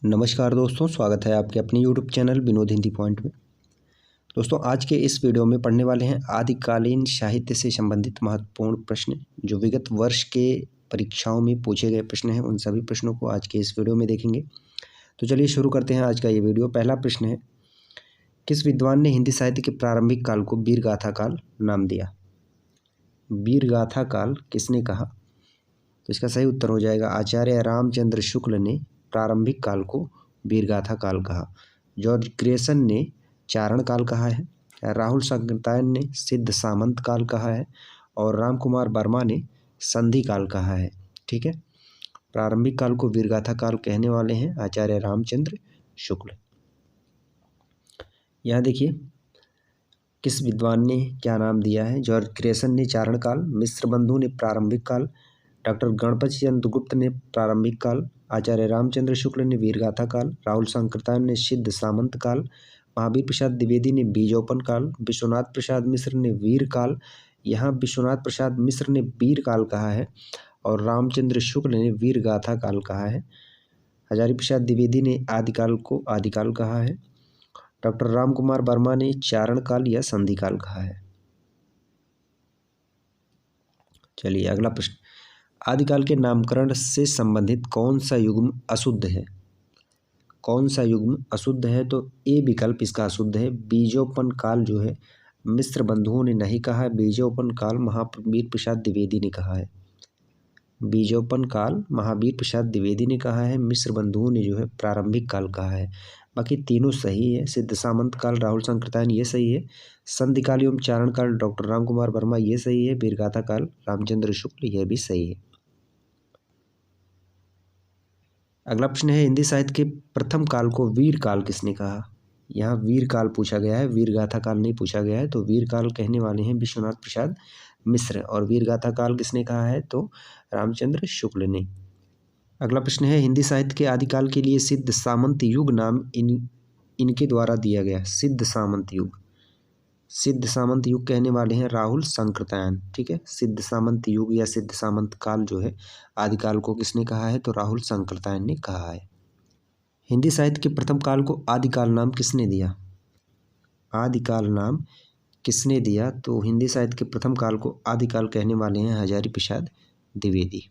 नमस्कार दोस्तों, स्वागत है आपके अपने YouTube channel Vinod Hindi point में। दोस्तों, आज के इस वीडियो में पढ़ने वाले हैं आदिकालीन साहित्य से संबंधित महत्वपूर्ण प्रश्न जो विगत वर्ष के परीक्षाओं में पूछे गए प्रश्न हैं। उन सभी प्रश्नों को आज के इस वीडियो में देखेंगे। तो चलिए शुरू करते हैं आज का ये वीडियो। पहला प्रश्न है, किस विद्वान ने हिंदी साहित्य के प्रारंभिक काल को वीरगाथा काल नाम दिया? वीरगाथा काल किसने कहा? तो इसका सही उत्तर हो जाएगा आचार्य रामचंद्र शुक्ल ने प्रारंभिक काल को वीरगाथा काल कहा। जॉर्ज ग्रेसन ने चारण काल कहा है, राहुल सांकृत्यायन ने सिद्ध सामंत काल कहा है और राम कुमार वर्मा ने संधि काल कहा है। ठीक है, प्रारंभिक काल को वीरगाथा काल कहने वाले हैं आचार्य रामचंद्र शुक्ल। यहाँ देखिए किस विद्वान ने क्या नाम दिया है। जॉर्ज ग्रेसन ने चारण काल, मिश्र बंधु ने प्रारंभिक काल, डॉक्टर गणपति चंद्र गुप्त ने प्रारंभिक काल, आचार्य रामचंद्र शुक्ल ने वीरगाथा काल, राहुल सांकृत्यायन ने सिद्ध सामंत काल, महावीर प्रसाद द्विवेदी ने बीजोपन काल, विश्वनाथ प्रसाद मिश्र ने वीर काल, यहाँ विश्वनाथ प्रसाद मिश्र ने वीर काल कहा है और रामचंद्र शुक्ल ने वीरगाथा काल कहा है। हजारी प्रसाद द्विवेदी ने आदिकाल को आदिकाल कहा है। डॉक्टर राम कुमार वर्मा ने चारण काल या संधि काल कहा है। चलिए अगला प्रश्न, आदिकाल के नामकरण से संबंधित कौन सा युग्म अशुद्ध है? कौन सा युग्म अशुद्ध है? तो ए विकल्प इसका अशुद्ध है। बीजोपन काल जो है मिश्र बंधुओं ने नहीं कहा है, बीजोपन काल महावीर प्रसाद द्विवेदी ने कहा है। बीजोपन काल महावीर प्रसाद द्विवेदी ने कहा है, मिश्र बंधुओं ने जो है प्रारंभिक काल कहा है। बाकी तीनों सही है। सिद्ध सामंत काल राहुल सांकृत्यायन ये सही है, संधि काल एवं चारण काल डॉक्टर राम कुमार वर्मा ये सही है, वीरगाथा काल रामचंद्र शुक्ल यह भी सही है। अगला प्रश्न है, हिंदी साहित्य के प्रथम काल को वीर काल किसने कहा? यहाँ वीर काल पूछा गया है, वीरगाथा काल नहीं पूछा गया है। तो वीर काल कहने वाले हैं विश्वनाथ प्रसाद मिश्र और वीरगाथा काल किसने कहा है? तो रामचंद्र शुक्ल ने। अगला प्रश्न है, हिंदी साहित्य के आदिकाल के लिए सिद्ध सामंत युग नाम इनके द्वारा दिया गया। सिद्ध सामंत युग, सिद्ध सामंत युग कहने वाले हैं राहुल सांकृत्यायन। ठीक है, सिद्ध सामंत युग या सिद्ध सामंत काल जो है आदिकाल को किसने कहा है? तो राहुल सांकृत्यायन ने कहा है। हिंदी साहित्य के प्रथम काल को आदिकाल नाम किसने दिया? आदिकाल नाम किसने दिया? तो हिंदी साहित्य के प्रथम काल को आदिकाल कहने वाले हैं हजारी प्रसाद द्विवेदी।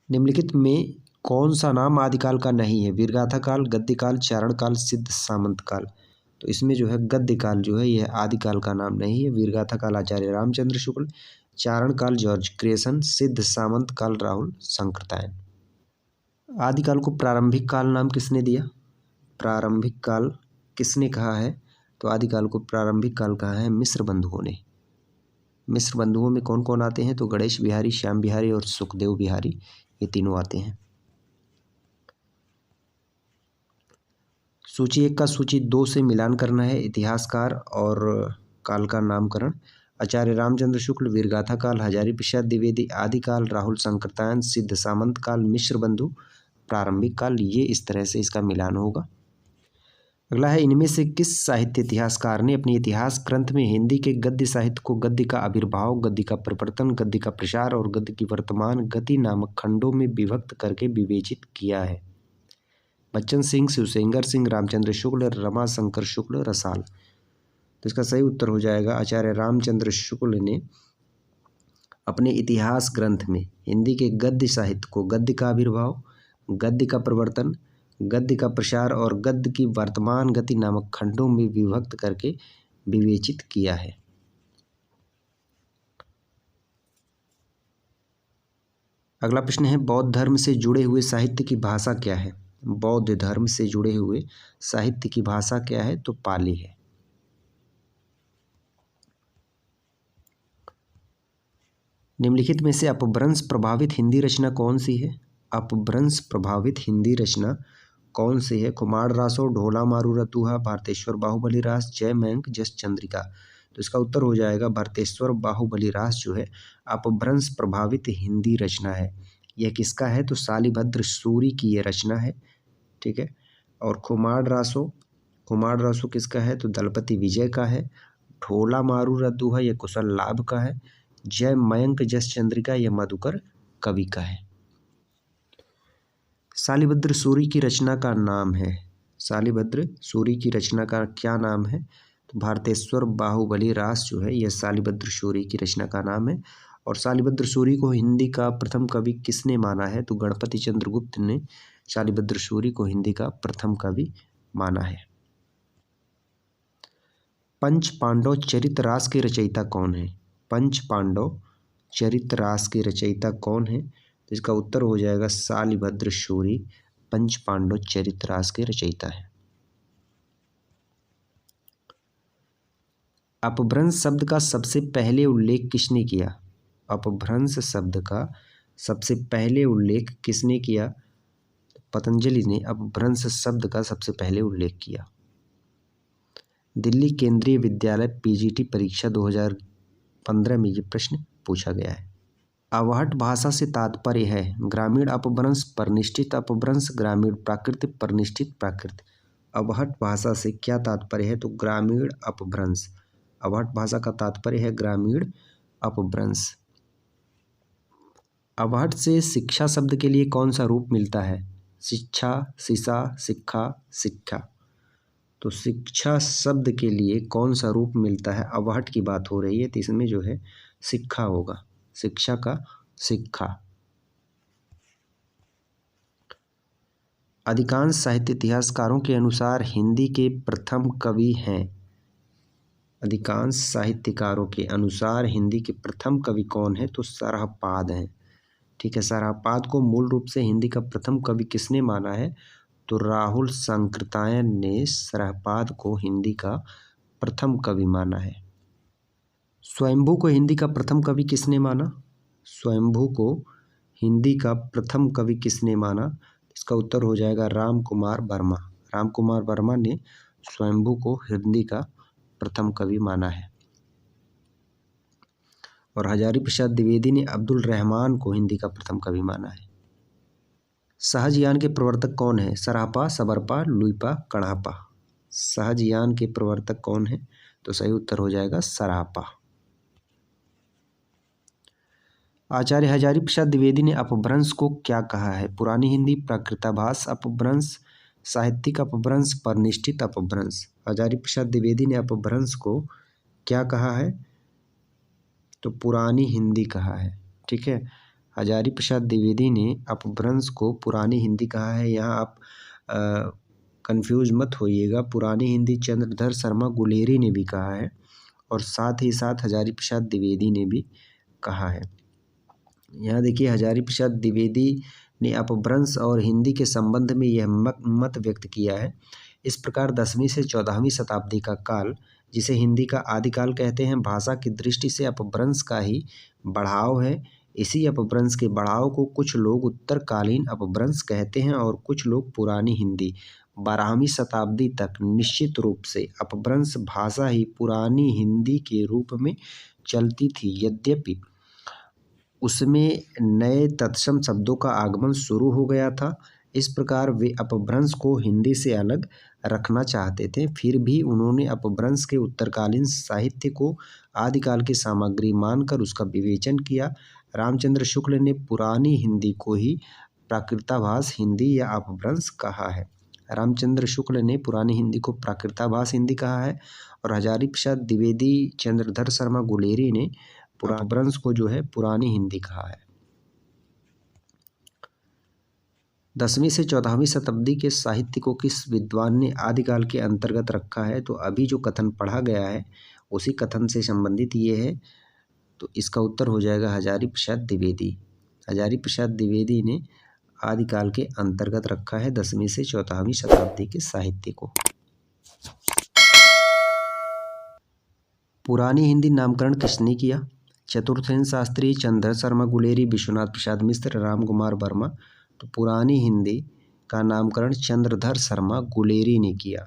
निम्नलिखित में कौन सा नाम आदिकाल का नहीं है? वीरगाथा काल, गद्य काल, चारण काल, सिद्ध सामंत काल। तो इसमें जो है गद्य काल जो है यह आदिकाल का नाम नहीं है। वीरगाथा काल आचार्य रामचंद्र शुक्ल, चारण काल जॉर्ज ग्रेसन, सिद्ध सामंत काल राहुल सांकृत्यायन। आदिकाल को प्रारंभिक काल नाम किसने दिया? प्रारंभिक काल किसने कहा है? तो आदिकाल को प्रारंभिक काल कहा है मिश्र बंधुओं ने। मिश्र बंधुओं में कौन कौन आते हैं? तो गणेश बिहारी, श्याम बिहारी और सुखदेव बिहारी, ये तीनों आते हैं। सूची 1 का सूची 2 से मिलान करना है। इतिहासकार और काल का नामकरण, आचार्य रामचंद्र शुक्ल वीरगाथा काल, हजारी प्रसाद द्विवेदी आदिकाल, राहुल सांकृत्यायन सिद्ध सामंत काल, मिश्र बंधु प्रारंभिक काल। ये इस तरह से इसका मिलान होगा। अगला है, इनमें से किस साहित्य इतिहासकार ने अपने इतिहास ग्रंथ में हिंदी के गद्य साहित्य को गद्य का आविर्भाव, गद्य का प्रवर्तन, गद्य का प्रसार और गद्य की वर्तमान गति नामक खंडों में विभक्त करके विवेचित किया है? बच्चन सिंह, शिवसेंगर सिंह, रामचंद्र शुक्ल, रमाशंकर शुक्ल, रसाल। तो इसका सही उत्तर हो जाएगा आचार्य रामचंद्र शुक्ल ने अपने इतिहास ग्रंथ में हिंदी के गद्य साहित्य को गद्य का आविर्भाव, गद्य का प्रवर्तन, गद्य का प्रसार और गद्य की वर्तमान गति नामक खंडों में विभक्त करके विवेचित किया है। अगला प्रश्न है, बौद्ध धर्म से जुड़े हुए साहित्य की भाषा क्या है? बौद्ध धर्म से जुड़े हुए साहित्य की भाषा क्या है? तो पाली है। निम्नलिखित में से अपभ्रंश प्रभावित हिंदी रचना कौन सी है? अपभ्रंश प्रभावित हिंदी रचना कौन सी है? कुमार रासो, ढोला मारू रतुहा, भारतेश्वर बाहुबली रास, जय मयंक जस चंद्रिका। तो इसका उत्तर हो जाएगा भारतेश्वर बाहुबली रास जो है अपभ्रंश प्रभावित हिंदी रचना है। यह किसका है? तो शालिभद्र सूरी की यह रचना है। ठीक है, और कुमार रासो किसका है? तो दलपति विजय का है। ढोला मारू रतुहा यह कुशल लाभ का है। जय मयंक जस चंद्रिका यह मधुकर कवि का है। शालिभद्र सूरी की रचना का नाम है, शालिभद्र सूरी की रचना का क्या नाम है? तो भारतेश्वर बाहुबली रास जो है यह शालिभद्र सूरी की रचना का नाम है। और शालिभद्र सूरी को हिंदी का प्रथम कवि किसने माना है? तो गणपति चंद्रगुप्त ने शालिभद्र सूरी को हिंदी का प्रथम कवि माना है। पंच पांडव चरितरास के रचयिता कौन है? पंच पांडव चरितरास के रचयिता कौन है? तो इसका उत्तर हो जाएगा शालिभद्र सूरी पंच पांडव चरितरास के रचयिता है। अपभ्रंश शब्द का सबसे पहले उल्लेख किसने किया? अपभ्रंश शब्द का सबसे पहले उल्लेख किसने किया? पतंजलि ने अपभ्रंश शब्द का सबसे पहले उल्लेख किया। दिल्ली केंद्रीय विद्यालय पीजीटी परीक्षा 2015 में ये प्रश्न पूछा गया है। अवहट भाषा से तात्पर्य है ग्रामीण अपभ्रंश, परिनिष्ठित अपभ्रंश, ग्रामीण प्राकृत, परिनिष्ठित प्राकृत। अवहट भाषा से क्या तात्पर्य है? तो ग्रामीण अपभ्रंश। अवहट भाषा का तात्पर्य है ग्रामीण अपभ्रंश। अवहट से शिक्षा शब्द के लिए कौन सा रूप मिलता है? शिक्षा, शिशा, शिक्षा, शिक्षा। तो शिक्षा शब्द के लिए कौन सा रूप मिलता है? अवहट की बात हो रही है तो इसमें जो है शिक्षा होगा, शिक्षा का शिक्षा। अधिकांश साहित्य इतिहासकारों के अनुसार हिंदी के प्रथम कवि हैं। अधिकांश साहित्यकारों के अनुसार हिंदी के प्रथम कवि कौन है? तो सरहपाद हैं। ठीक है, सरहपाद को मूल रूप से हिंदी का प्रथम कवि किसने माना है? तो राहुल सांकृत्यायन ने सरहपाद को हिंदी का प्रथम कवि माना है। स्वयंभू को हिंदी का प्रथम कवि किसने माना? स्वयंभू को हिंदी का प्रथम कवि किसने माना? इसका उत्तर हो जाएगा राम कुमार वर्मा। राम कुमार वर्मा ने स्वयंभू को हिंदी का प्रथम कवि माना है। और हजारी प्रसाद द्विवेदी ने अब्दुल रहमान को हिंदी का प्रथम कवि माना है। सहजयान के प्रवर्तक कौन है? सरहपा, सबरपा, लुइपा, कण्हपा। सहजयान के प्रवर्तक कौन है? तो सही उत्तर हो जाएगा सरहपा। आचार्य हजारी प्रसाद द्विवेदी ने अपभ्रंश को क्या कहा है? पुरानी हिंदी, प्राकृताभास अपभ्रंश, साहित्यिक अपभ्रंश, परिनिष्ठित अपभ्रंश। हजारी प्रसाद द्विवेदी ने अपभ्रंश को क्या कहा है? तो पुरानी हिंदी कहा है। ठीक है, हजारी प्रसाद द्विवेदी ने अपभ्रंश को पुरानी हिंदी कहा है। यहाँ आप कंफ्यूज मत होइएगा, पुरानी हिंदी चंद्रधर शर्मा गुलेरी ने भी कहा है और साथ ही साथ हजारी प्रसाद द्विवेदी ने भी कहा है। यहाँ देखिए, हजारी प्रसाद द्विवेदी ने अपभ्रंश और हिंदी के संबंध में यह मत व्यक्त किया है। इस प्रकार 10वीं से 14वीं शताब्दी का काल, जिसे हिंदी का आदिकाल कहते हैं, भाषा की दृष्टि से अपभ्रंश का ही बढ़ाव है। इसी अपभ्रंश के बढ़ाव को कुछ लोग उत्तरकालीन अपभ्रंश कहते हैं और कुछ लोग पुरानी हिंदी। 12वीं शताब्दी तक निश्चित रूप से अपभ्रंश भाषा ही पुरानी हिंदी के रूप में चलती थी, यद्यपि उसमें नए तत्सम शब्दों का आगमन शुरू हो गया था। इस प्रकार वे अपभ्रंश को हिंदी से अलग रखना चाहते थे। फिर भी उन्होंने अपभ्रंश के उत्तरकालीन साहित्य को आदिकाल की सामग्री मानकर उसका विवेचन किया। रामचंद्र शुक्ल ने पुरानी हिंदी को ही प्राकृताभास हिंदी या अपभ्रंश कहा है। रामचंद्र शुक्ल ने पुरानी हिंदी को प्राकृताभास हिंदी कहा है और हजारी प्रसाद द्विवेदी, चंद्रधर शर्मा गुलेरी ने अपभ्रंश को जो है पुरानी हिंदी कहा है। 10वीं से 14वीं शताब्दी के साहित्य को किस विद्वान ने आदिकाल के अंतर्गत रखा है? तो अभी जो कथन पढ़ा गया है उसी कथन से संबंधित ये है, तो इसका उत्तर हो जाएगा हजारी प्रसाद द्विवेदी। हजारी प्रसाद द्विवेदी ने आदिकाल के अंतर्गत रखा है 10वीं से 14वीं शताब्दी के साहित्य को। पुरानी हिंदी नामकरण किसने किया? चतुर्थेन शास्त्री, चंद्रधर शर्मा गुलेरी, विश्वनाथ प्रसाद मिश्र, राम कुमार वर्मा। तो पुरानी हिंदी का नामकरण चंद्रधर शर्मा गुलेरी ने किया।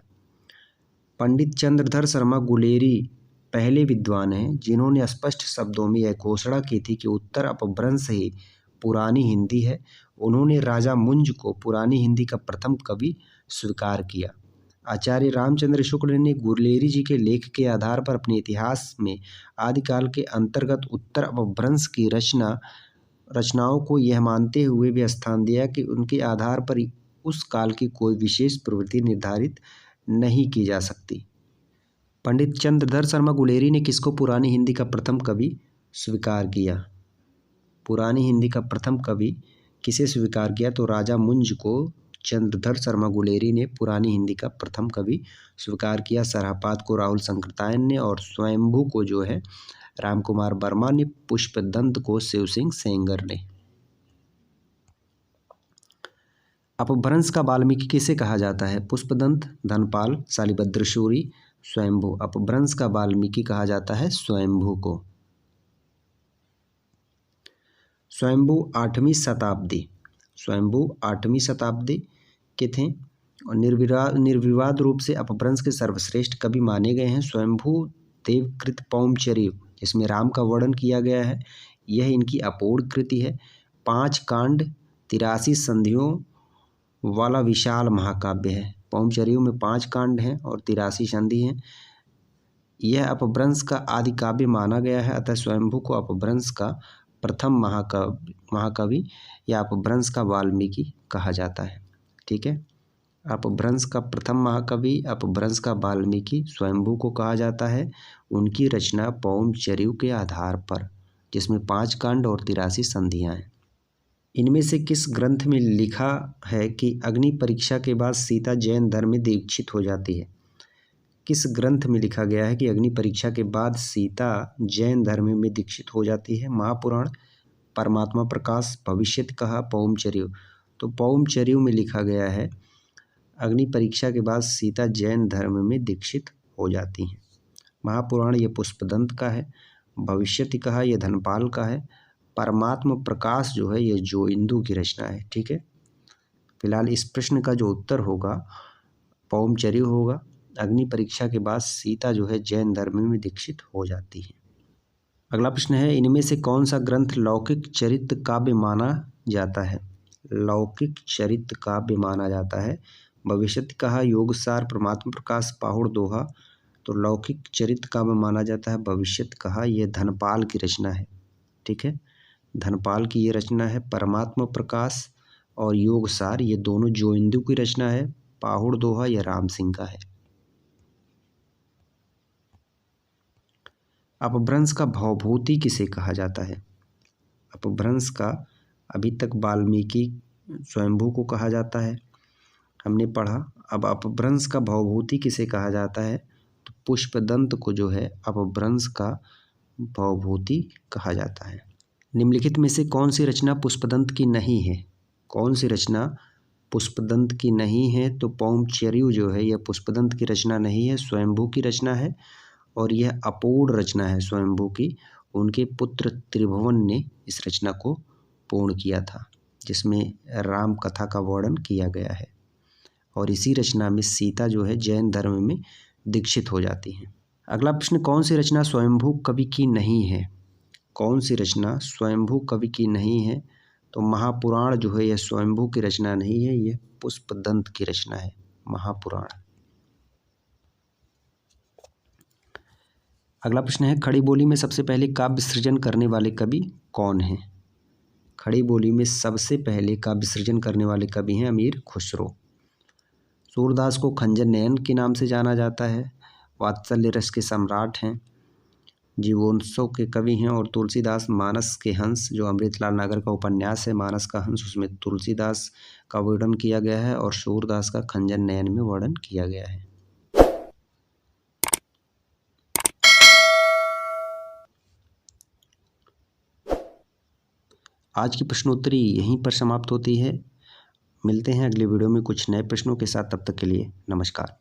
पंडित चंद्रधर शर्मा गुलेरी पहले विद्वान हैं जिन्होंने स्पष्ट शब्दों में यह घोषणा की थी कि उत्तर अपभ्रंश ही पुरानी हिंदी है। उन्होंने राजा मुंज को पुरानी हिंदी का प्रथम कवि स्वीकार किया। आचार्य रामचंद्र शुक्ल ने गुलेरी जी के लेख के आधार पर अपने इतिहास में आदिकाल के अंतर्गत उत्तर अपभ्रंश की रचना रचनाओं को यह मानते हुए भी स्थान दिया कि उनके आधार पर उस काल की कोई विशेष प्रवृत्ति निर्धारित नहीं की जा सकती। पंडित चंद्रधर शर्मा गुलेरी ने किसको पुरानी हिंदी का प्रथम कवि स्वीकार किया? पुरानी हिंदी का प्रथम कवि किसे स्वीकार किया? तो राजा मुंज को चंद्रधर शर्मा गुलेरी ने पुरानी हिंदी का प्रथम कवि स्वीकार किया। सरहपाद को राहुल शंकरतायन ने और स्वयंभू को जो है रामकुमार वर्मा ने, पुष्पदंत को शिव सिंह सेंगर ने। अपभ्रंश का वाल्मीकि किसे कहा जाता है? पुष्पदंत, धनपाल, शालिभद्र सूरी, स्वयंभू। अपभ्रंश का वाल्मीकि कहा जाता है स्वयंभू को। स्वयंभू 8वीं शताब्दी, स्वयंभू 8वीं शताब्दी के थे और निर्विवाद रूप से अपभ्रंश के सर्वश्रेष्ठ कवि माने गए हैं। स्वयंभू देवकृत पौमचरिय, जिसमें राम का वर्णन किया गया है, यह इनकी अपूर्ण कृति है। 5 कांड 83 संधियों वाला विशाल महाकाव्य है। पौमचरियों में 5 कांड हैं और 83 संधि हैं। यह अपभ्रंश का आदि काव्य माना गया है। अतः स्वयंभू को अपभ्रंश का प्रथम महाकवि या अपभ्रंश का वाल्मीकि कहा जाता है। ठीक है, अपभ्रंश का प्रथम महाकवि, अपभ्रंश का वाल्मीकि स्वयंभू को कहा जाता है। उनकी रचना पौमचरियों के आधार पर, जिसमें 5 कांड और 83 संधियाँ हैं। इनमें से किस ग्रंथ में लिखा है कि अग्नि परीक्षा के बाद सीता जैन धर्म में दीक्षित हो जाती है? किस ग्रंथ में लिखा गया है कि अग्नि परीक्षा के बाद सीता जैन धर्म में दीक्षित हो जाती है? महापुराण, परमात्मा प्रकाश, भविष्यत कहा, पौमचरियों। तो पौमचरियों में लिखा गया है अग्नि परीक्षा के बाद सीता जैन धर्म में दीक्षित हो जाती हैं। महापुराण ये पुष्पदंत का है, भविष्यत कहा ये धनपाल का है, परमात्मा प्रकाश जो है ये जोइंदू की रचना है। ठीक है, फिलहाल इस प्रश्न का जो उत्तर होगा पौमचरियों होगा। अग्नि परीक्षा के बाद सीता जो है जैन धर्म में दीक्षित हो जाती है। अगला प्रश्न है, इनमें से कौन सा ग्रंथ लौकिक चरित्र काव्य माना जाता है? लौकिक चरित्र काव्य माना जाता है। भविष्यत कहा, योगसार, परमात्मा प्रकाश, पाहुड़ दोहा। तो लौकिक चरित्र काव्य माना जाता है भविष्यत कहा, यह धनपाल की रचना है। ठीक है, धनपाल की ये रचना है। परमात्मा प्रकाश और योगसार ये दोनों जोइंदू की रचना है। पाहुड़ दोहा यह राम सिंह का है। अपभ्रंश का भवभूति किसे कहा जाता है? अपभ्रंश का अभी तक वाल्मीकि स्वयंभू को कहा जाता है, हमने पढ़ा। अब अपभ्रंश का भवभूति किसे कहा जाता है? तो पुष्पदंत को जो है अपभ्रंश का भवभूति कहा जाता है। निम्नलिखित में से कौन सी रचना पुष्पदंत की नहीं है? कौन सी रचना पुष्पदंत की नहीं है? तो पौमचरियों जो है यह पुष्पदंत की रचना नहीं है, स्वयंभू की रचना है और यह अपूर्ण रचना है स्वयंभू की। उनके पुत्र त्रिभुवन ने इस रचना को पूर्ण किया था, जिसमें राम कथा का वर्णन किया गया है और इसी रचना में सीता जो है जैन धर्म में दीक्षित हो जाती हैं। अगला प्रश्न, कौन सी रचना स्वयंभू कवि की नहीं है? कौन सी रचना स्वयंभू कवि की नहीं है? तो महापुराण जो है यह स्वयंभू की रचना नहीं है, यह पुष्पदंत की रचना है महापुराण। अगला प्रश्न है, खड़ी बोली में सबसे पहले काव्य सृजन करने वाले कवि कौन हैं? खड़ी बोली में सबसे पहले काव्य सृजन करने वाले कवि हैं अमीर खुसरो। सूरदास को खंजर नयन के नाम से जाना जाता है, वात्सल्य रस के सम्राट हैं, जीवोत्सव के कवि हैं और तुलसीदास मानस के हंस, जो अमृतलाल नागर का उपन्यास है मानस का हंस, उसमें तुलसीदास का वर्णन किया गया है और सूरदास का खंजर नयन में वर्णन किया गया है। आज की प्रश्नोत्तरी यहीं पर समाप्त होती है। मिलते हैं अगले वीडियो में कुछ नए प्रश्नों के साथ, तब तक के लिए नमस्कार।